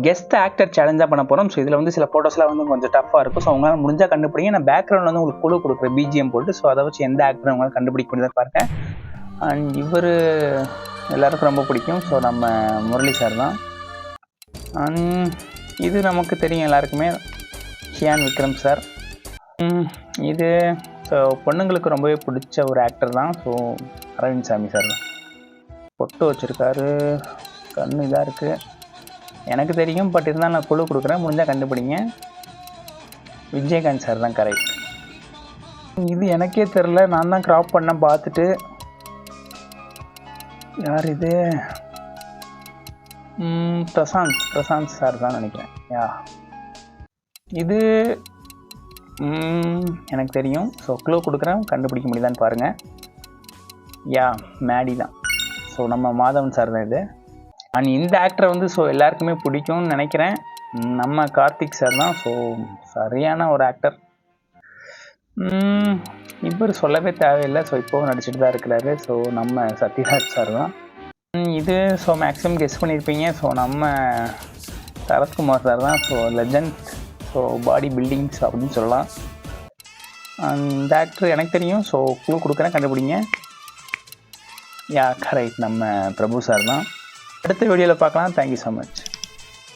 Guest actor சேலஞ்சாக பண்ண போகிறோம். So இதில் வந்து சில ஃபோட்டோஸ்லாம் வந்து கொஞ்சம் டஃப்பாக இருக்கும். ஸோ அவங்களால முடிஞ்சால் கண்டுபிடிங்க. நான் பேக்ரவுண்ட் வந்து உங்களுக்கு குழு கொடுக்குறேன் பிஜிஎம் போட்டு. ஸோ அதை வச்சு எந்த ஆக்டர் அவங்களால கண்டுபிடிக்க முடியாத பாருங்க. அண்ட் இவர் எல்லாருக்கும் ரொம்ப பிடிக்கும். ஸோ நம்ம முரளி சார் தான். அண்ட் இது நமக்கு தெரியும் எல்லாருக்குமே, ஷியான் விக்ரம் சார். இது ஸோ பொண்ணுங்களுக்கு ரொம்பவே பிடிச்ச ஒரு ஆக்டர் தான். ஸோ அரவிந்த் சாமி சார் தான். பொட்டு வச்சுருக்காரு, கண்ணு இதாக இருக்குது, எனக்கு தெரியும். பட் இருந்தால் நான் குழு கொடுக்குறேன், முடிஞ்சால் கண்டுபிடிங்க. விஜயகாந்த் சார் தான் கரெக்ட். இது எனக்கே தெரில, நான் தான் க்ராப் பண்ண பார்த்துட்டு. யார் இது? பிரசாந்த் சார் தான் நினைக்கிறேன். யா இது எனக்கு தெரியும். ஸோ க்ளூ கொடுக்குறேன், கண்டுபிடிக்க முடியுதான்னு பாருங்கள். யா மேடி தான். ஸோ நம்ம மாதவன் சார் தான் இது. அண்ட் இந்த ஆக்டரை வந்து ஸோ எல்லாருக்குமே பிடிக்கும்னு நினைக்கிறேன். நம்ம கார்த்திக் சார் தான். ஸோ சரியான ஒரு ஆக்டர். இவர் சொல்லவே தேவையில்லை. ஸோ இப்போவும் நடிச்சுட்டு தான் இருக்கிறாரு. ஸோ நம்ம சத்யராஜ் சார் தான். இது ஸோ மேக்ஸிமம் கெஸ் பண்ணியிருப்பீங்க. ஸோ நம்ம சரத்குமார் சார் தான். So legend. So body buildings அப்படின்னு சொல்லலாம். இந்த ஆக்டர் எனக்கு தெரியும். ஸோ க்ளூ கொடுக்குறேன், கண்டுபிடிங்க. யா கரெக்ட், நம்ம பிரபு சார் தான். அடுத்த வீடியோவில் பார்க்கலாம். Thank you so much.